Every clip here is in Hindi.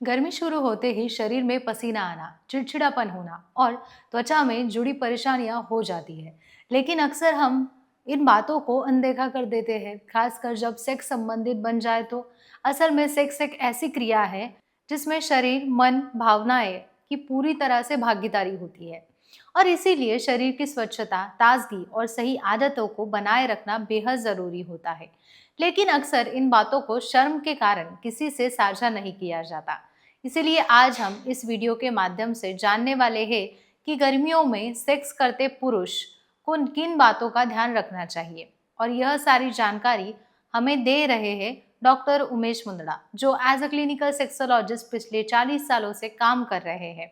गर्मी शुरू होते ही शरीर में पसीना आना, चिड़चिड़ापन होना और त्वचा में जुड़ी परेशानियां हो जाती है। लेकिन अक्सर हम इन बातों को अनदेखा कर देते हैं, खासकर जब सेक्स संबंधित बन जाए तो। असल में सेक्स एक ऐसी क्रिया है जिसमें शरीर, मन, भावनाएं की पूरी तरह से भागीदारी होती है और इसीलिए शरीर की स्वच्छता, ताजगी और सही आदतों को बनाए रखना बेहद जरूरी होता है। लेकिन अक्सर इन बातों को शर्म के कारण किसी से साझा नहीं किया जाता। इसीलिए आज हम इस वीडियो के माध्यम से जानने वाले हैं कि गर्मियों में सेक्स करते पुरुष को किन बातों का ध्यान रखना चाहिए। और यह सारी जानकारी हमें दे रहे हैं डॉक्टर उमेश मुंदड़ा, जो एज अ क्लिनिकल सेक्सोलॉजिस्ट पिछले 40 सालों से काम कर रहे हैं।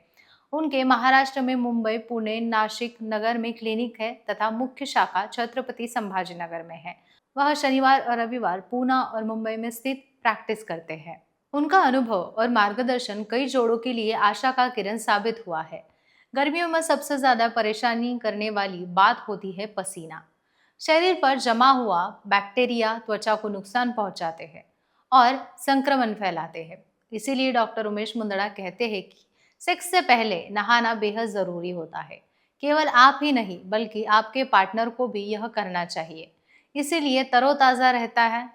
उनके महाराष्ट्र में मुंबई, पुणे, नासिक नगर में क्लिनिक है तथा मुख्य शाखा छत्रपति संभाजी नगर में है। वह शनिवार और रविवार पूना और मुंबई में स्थित प्रैक्टिस करते हैं। उनका अनुभव और मार्गदर्शन कई जोड़ों के लिए आशा का किरण साबित हुआ है। गर्मियों में सबसे ज्यादा परेशानी करने वाली बात होती है पसीना। शरीर पर जमा हुआ बैक्टीरिया त्वचा को नुकसान पहुंचाते हैं और संक्रमण फैलाते हैं। इसीलिए डॉक्टर उमेश मुंदड़ा कहते हैं कि सेक्स से पहले नहाना बेहद जरूरी होता है। केवल आप ही नहीं बल्कि आपके पार्टनर को भी यह करना चाहिए। इसीलिए तरोताज़ा रहता है,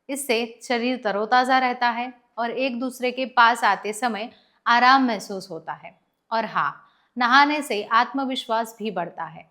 इससे शरीर तरोताज़ा रहता है और एक दूसरे के पास आते समय आराम महसूस होता है। और हाँ, नहाने से आत्मविश्वास भी बढ़ता है।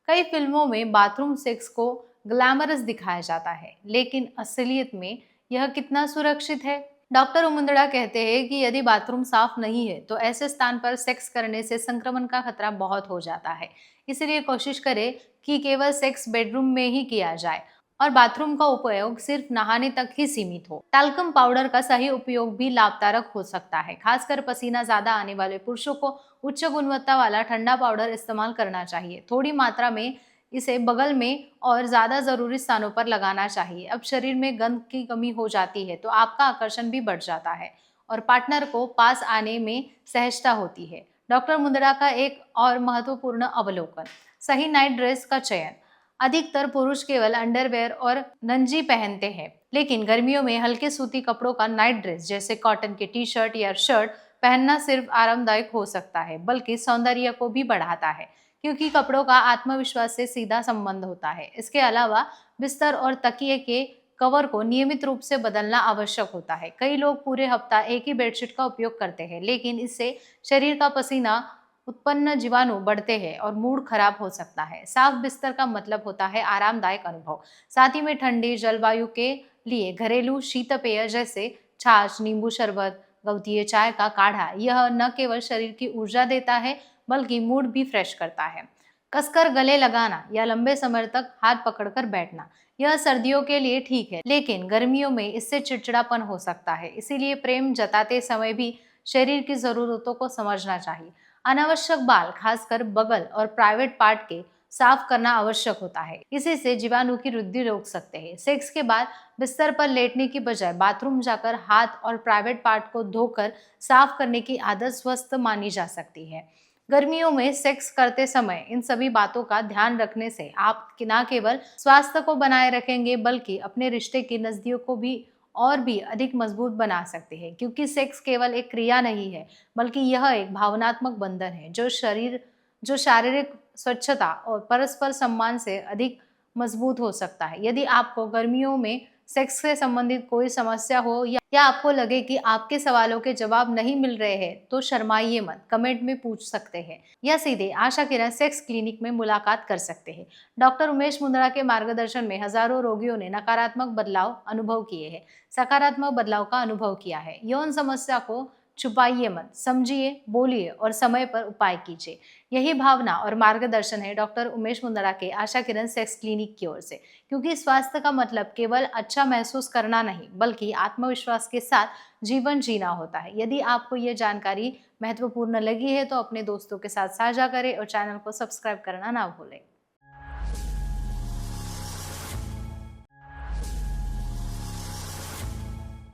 कई फिल्मों में बाथरूम सेक्स को ग्लैमरस दिखाया जाता है, लेकिन असलियत में यह कितना सुरक्षित है? डॉक्टर मुंदड़ा कहते हैं कि यदि बाथरूम साफ नहीं है तो ऐसे स्थान पर सेक्स करने से संक्रमण का खतरा बहुत हो जाता है। इसलिए कोशिश करें कि केवल सेक्स बेडरूम में ही किया जाए और बाथरूम का उपयोग सिर्फ नहाने तक ही सीमित हो। टैल्कम पाउडर का सही उपयोग भी लाभदायक हो सकता है। खासकर पसीना ज्यादा आने वाले पुरुषों को उच्च गुणवत्ता वाला ठंडा पाउडर इस्तेमाल करना चाहिए। थोड़ी मात्रा में इसे बगल में और ज्यादा जरूरी स्थानों पर लगाना चाहिए। अब शरीर में गंध की कमी हो जाती है तो आपका आकर्षण भी बढ़ जाता है और पार्टनर को पास आने में सहजता होती है। डॉक्टर मुंदड़ा का एक और महत्वपूर्ण अवलोकन, सही नाइट ड्रेस का चयन। अधिकतर पुरुष केवल अंडरवेयर और नंजी पहनते हैं, लेकिन गर्मियों में हल्के सूती कपड़ों का नाइट ड्रेस जैसे कॉटन के टी शर्ट या शर्ट पहनना सिर्फ आरामदायक हो सकता है बल्कि सौंदर्य को भी बढ़ाता है, क्योंकि कपड़ों का आत्मविश्वास से सीधा संबंध होता है। इसके अलावा बिस्तर और तकिए के कवर को नियमित रूप से बदलना आवश्यक होता है। कई लोग पूरे हफ्ता एक ही बेडशीट का उपयोग करते हैं, लेकिन इससे शरीर का पसीना उत्पन्न जीवाणु बढ़ते हैं और मूड खराब हो सकता है। साफ बिस्तर का मतलब होता है आरामदायक अनुभव। साथ ही में ठंडी जलवायु के लिए घरेलू शीत पेय जैसे छाछ, नींबू शरबत, गवतीय चाय का काढ़ा, यह न केवल शरीर की ऊर्जा देता है बल्कि मूड भी फ्रेश करता है। कसकर गले लगाना या लंबे समय तक हाथ पकड़कर बैठना, यह सर्दियों के लिए ठीक है, लेकिन गर्मियों में इससे चिड़चिड़ापन हो सकता है। इसीलिए प्रेम जताते समय भी शरीर की जरूरतों को समझना चाहिए। अनावश्यक बाल, खासकर बगल और प्राइवेट पार्ट के साफ करना आवश्यक होता है। इसी से जीवाणु की वृद्धि रोक सकते हैं। सेक्स के बाद बिस्तर पर लेटने की बजाय बाथरूम जाकर हाथ और प्राइवेट पार्ट को धोकर साफ करने की आदत स्वस्थ मानी जा सकती है। गर्मियों में सेक्स करते समय इन सभी बातों का ध्यान रखने से आप न केवल स्वास्थ्य को बनाए रखेंगे बल्कि अपने रिश्ते की नजदीकियों को भी और भी अधिक मजबूत बना सकते हैं, क्योंकि सेक्स केवल एक क्रिया नहीं है बल्कि यह एक भावनात्मक बंधन है जो शारीरिक स्वच्छता और परस्पर सम्मान से अधिक मजबूत हो सकता है। यदि आपको गर्मियों में सेक्स से संबंधित कोई समस्या हो या आपको लगे कि आपके सवालों के जवाब नहीं मिल रहे हैं तो शर्माइए मत, कमेंट में पूछ सकते हैं या सीधे आशा किरण सेक्स क्लिनिक में मुलाकात कर सकते हैं। डॉक्टर उमेश मुंदड़ा के मार्गदर्शन में हजारों रोगियों ने नकारात्मक बदलाव अनुभव किए हैं, सकारात्मक बदलाव का अनुभव किया है। यौन समस्या को छुपाइए मत, समझिए, बोलिए और समय पर उपाय कीजिए। यही भावना और मार्गदर्शन है डॉक्टर उमेश मुंदड़ा के आशा किरण सेक्स क्लिनिक की ओर से, क्योंकि स्वास्थ्य का मतलब केवल अच्छा महसूस करना नहीं बल्कि आत्मविश्वास के साथ जीवन जीना होता है। यदि आपको ये जानकारी महत्वपूर्ण लगी है तो अपने दोस्तों के साथ साझा करें और चैनल को सब्सक्राइब करना ना भूलें।